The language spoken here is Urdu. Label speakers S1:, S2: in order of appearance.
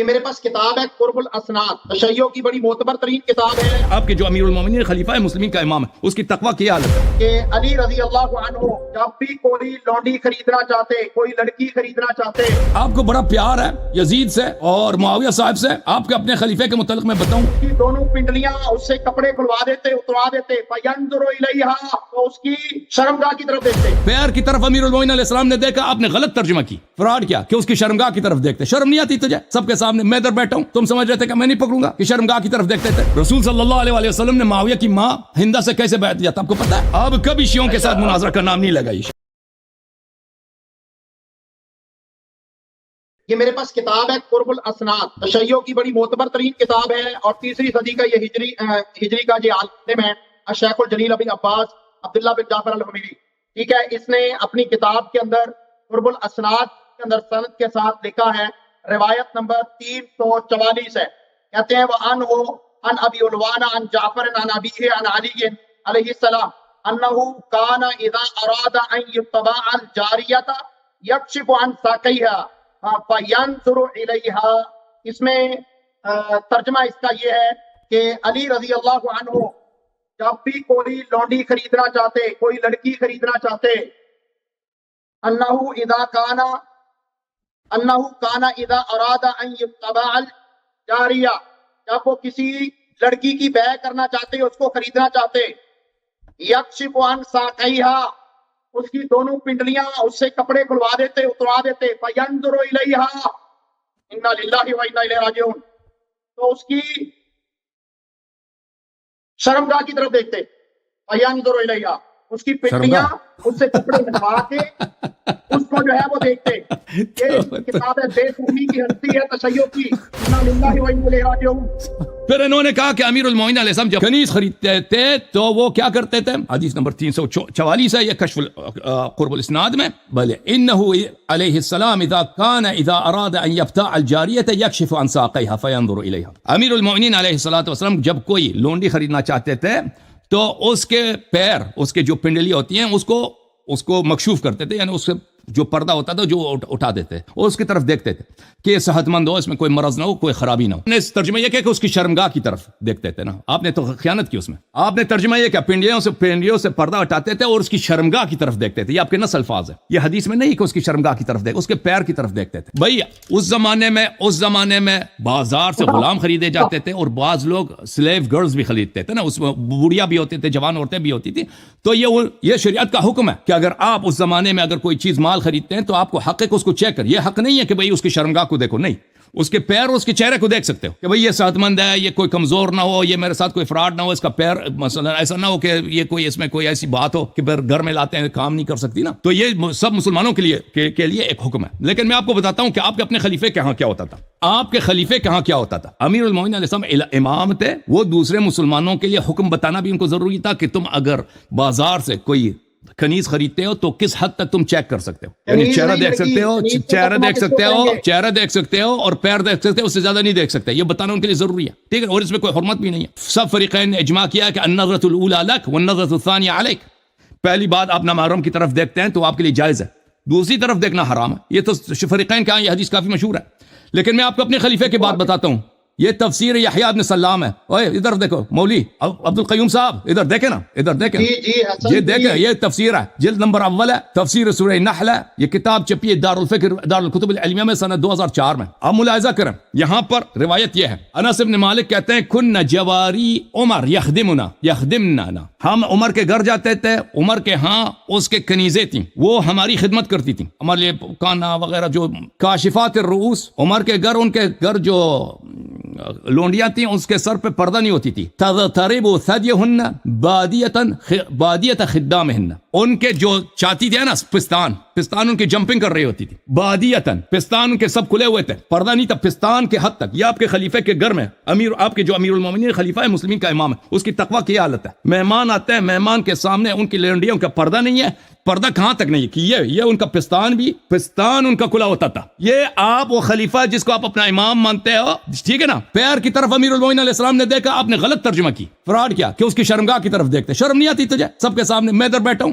S1: یہ میرے پاس کتاب ہے قرب الاسناد، تشیع کی بڑی معتبر ترین کتاب ہے۔
S2: آپ کے جو امیر المومنین خلیفہ مسلمین کا امام ہے، اس کی تقوی کی حالت ہے
S1: کہ علی رضی اللہ عنہ جب بھی کوئی لونڈی خریدنا چاہتے، کوئی لڑکی خریدنا چاہتے،
S2: آپ کو بڑا پیار ہے یزید سے اور معاویہ صاحب سے۔ آپ کے اپنے خلیفے کے متعلق میں بتاؤں،
S1: اس کی دونوں پنڈلیاں اس سے کپڑے کھلوا دیتے، اتروا دیتے، فینظر الیہا، تو اس کی شرمگاہ کی طرف دیکھتے۔
S2: پیر کی طرف امیر المومنین علیہ السلام نے دیکھا، آپ نے غلط ترجمہ کی، فراڈ کیا کہ اس کی شرمگاہ کی طرف دیکھتے۔ شرم نہیں آتی تجھے؟ سب کے سامنے میں ادھر بیٹھا ہوں، تم سمجھ رہے تھے کہ میں نہیں پکڑوں گا کہ شرمگاہ کی طرف دیکھتے تھے۔ رسول صلی اللہ علیہ وسلم نے معاویہ کی ماں ہندہ سے کیسے بیعت لیا تھا، آپ کو پتا ہے؟ اب کبھی شیعوں کے ساتھ مناظرہ کا نام نہیں لگا۔
S1: یہ میرے پاس کتاب ہے قرب الاسناد، تشیع کی بڑی معتبر ترین کتاب ہے، اور 3ری صدی کا یہ ہجری کا یہ عالم ہے الشیخ الجلیل ابن عباس عبداللہ بن جعفر الحمیری، ٹھیک ہے۔ اس نے اپنی کتاب کے اندر قرب الاسناد کے اندر سند کے ساتھ لکھا ہے، روایت نمبر 344 ہے، کہتے ہیں وَعَنْهُ عن ابی علوان عن جعفر عن ابیہ عن علی علیہ السلام انہ کان اذا اراد ان یتبع الجاریۃ یکشف عن ساقیها فینظر الیہا۔ اس میں ترجمہ اس کا یہ ہے کہ علی رضی اللہ عنہ جب بھی کوئی لونڈی خریدنا چاہتے، کوئی لڑکی خریدنا چاہتے، انہ کان اذا اراد ان یتبع الجاریہ، جب وہ کسی لڑکی کی بیع کرنا چاہتے، اس کو خریدنا چاہتے، یکشف عن ساقیہا، اس کی دونوں پنڈلیاں اس سے کپڑے کھلوا دیتے، اتروا دیتے، فینظر الیہا، انا للہ و انا الیہ راجعون، تو اس کی شرمگاہ کی طرف دیکھتے، فینظر الیہا، اس کی پنڈلیاں اس سے کپڑے ہٹوا کے اس کو جو ہے وہ دیکھتے۔ یہ کتاب ہے بے خوبی کی ہستی ہے تشیع کی، انا للہ و انا الیہ راجعون۔
S2: پھر انہوں نے کہا کہ امیر المومنین علیہ السلام جب کنیز خریدتے تھے تو وہ کیا کرتے تھے؟ حدیث نمبر 344 ہے یہ کشف قرب الاسناد میں، بلے انہ علیہ السلام اذا اراد ان یبتاع الجاریۃ یکشف عن ساقیہا فینظر الیہا۔ امیر المومنین علیہ السلام جب کوئی لونڈی خریدنا چاہتے تھے تو اس کے پیر، اس کے جو پنڈلی ہوتی ہیں اس کو مکشوف کرتے تھے، یعنی اس سے جو پردہ ہوتا تھا جو اٹھا دیتے اور اس کی طرف دیکھتے تھے کہ صحت مند ہو، اس میں کوئی مرض نہ ہو، کوئی خرابی نہ ہو۔ نے ترجمہ یہ کیا کہ اس کی شرمگاہ کی طرف دیکھتے تھے نا، آپ نے تو خیانت کی اس میں۔ آپ نے ترجمہ یہ کیا پنڈلیوں سے پردہ ہٹاتے تھے اور اس کی شرمگاہ کی طرف دیکھتے تھے۔ یہ آپ کے نص الفاظ ہے، یہ حدیث میں نہیں کہ اس کی شرمگاہ کی طرف دیکھ، اس کے پیر کی طرف دیکھتے تھے۔ بھائی اس زمانے میں بازار سے غلام خریدے جاتے تھے اور بعض لوگ سلیو گرلز بھی خریدتے تھے نا، اس میں بوڑھیاں بھی ہوتے تھے، جوان عورتیں بھی ہوتی تھی۔ تو یہ شریعت کا حکم ہے کہ اگر آپ اس زمانے میں اگر کوئی چیز مال خریدتے ہیں تو آپ کو حق ہے کہ اس کو چیک کر۔ یہ حق نہیں ہے کہ بھئی اس کی شرمگاہ کو دیکھو، نہیں، اس کے پیر اور اس کے چہرے کو دیکھ سکتے ہو کہ بھئی یہ صحت مند ہے، یہ کوئی کمزور نہ ہو، یہ میرے ساتھ کوئی فراڈ نہ ہو، اس کا پیر مثلا ایسا نہ ہو کہ یہ کوئی اس میں کوئی ایسی بات ہو کہ پھر گھر میں لاتے ہیں کام نہیں کر سکتی نا۔ تو یہ سب مسلمانوں کے لیے ایک حکم ہے۔ لیکن میں آپ کو بتاتا ہوں کہ آپ کے اپنے خلیفے کے ہاں کیا ہوتا تھا۔ آپ کے خلیفے کہاں کیا ہوتا تھا؟ امیر المومنین علیہ السلام امام تھے، وہ دوسرے مسلمانوں کے لیے حکم بتانا بھی ان کو ضروری تھا کہ تم اگر بازار سے کوئی کنیز خریدتے ہو تو کس حد تک تم چیک کر سکتے ہو، یعنی چہرہ دیکھ سکتے ہو، چہرہ دیکھ سکتے ہو اور پیر دیکھ سکتے ہو، اس سے زیادہ نہیں دیکھ سکتے۔ یہ بتانا ان کے لیے ضروری ہے، ٹھیک ہے، اور اس میں کوئی حرمت بھی نہیں ہے۔ سب فریقین نے اجماع کیا کہ النظرۃ الاولی لک والنظرۃ الثانیہ علیک، پہلی بات آپ نامحرم کی طرف دیکھتے ہیں تو آپ کے لیے جائز ہے، دوسری طرف دیکھنا حرام ہے۔ یہ تو فریقین کا یہ حدیث کافی مشہور ہے۔ لیکن میں آپ کو اپنے خلیفے کی بات بتاتا ہوں، یہ تفسیر یحییٰ بن سلام ہے۔ اوے ادھر دیکھو، مولوی عبد القیوم صاحب ادھر دیکھیں نا، ادھر دیکھیں، یہ دیکھیں، یہ تفسیر ہے، جلد نمبر اول ہے، تفسیر سورہ نحل ہے۔ یہ کتاب چھپی ہے دارالفکر دارالکتب العلمیہ میں سنہ 2004 میں۔ آپ ملاحظہ کریں، یہاں پر روایت یہ ہے، انس بن مالک کہتے ہیں کن جواری عمر یخدمنا، ہم عمر کے گھر جاتے تھے، عمر کے ہاں اس کے کنیزیں تھیں، وہ ہماری خدمت کرتی تھیں، ہمارے لیے کانا وغیرہ جو کاشفات الرؤوس، عمر کے گھر، ان کے گھر جو لونڈیاں تھیں اس کے سر پہ پردہ نہیں ہوتی تھی۔ تضطرب ثدیہن بادیۃ خدامہن، ان کے جو چاہتی تھی نا پستان ان کی جمپنگ کر رہی ہوتی تھی، بادیتن، پستان ان کے سب کھلے ہوئے تھے، پردہ نہیں تھا پستان کے حد تک۔ یہ آپ کے خلیفے کے گھر میں آپ کے جو امیر المومنین خلیفہ مسلمین کا امام ہے، اس کی تقوی کی حالت ہے۔ مہمان آتے ہیں، مہمان کے سامنے ان کی لونڈیوں کا پردہ نہیں ہے، پردہ کہاں تک نہیں کہ یہ ان کا پستان ان کا کھلا ہوتا تھا۔ یہ آپ وہ خلیفہ جس کو آپ اپنا امام مانتے ہو، ٹھیک ہے نا، پیر کی طرف امیر المومنین علیہ السلام نے دیکھا، آپ نے غلط ترجمہ کی، فراڈ کیا کہ اس کی شرمگاہ کی طرف دیکھتے۔ شرم نہیں آتی تجھے؟ سب کے سامنے میں ادھر بیٹھا ہوں،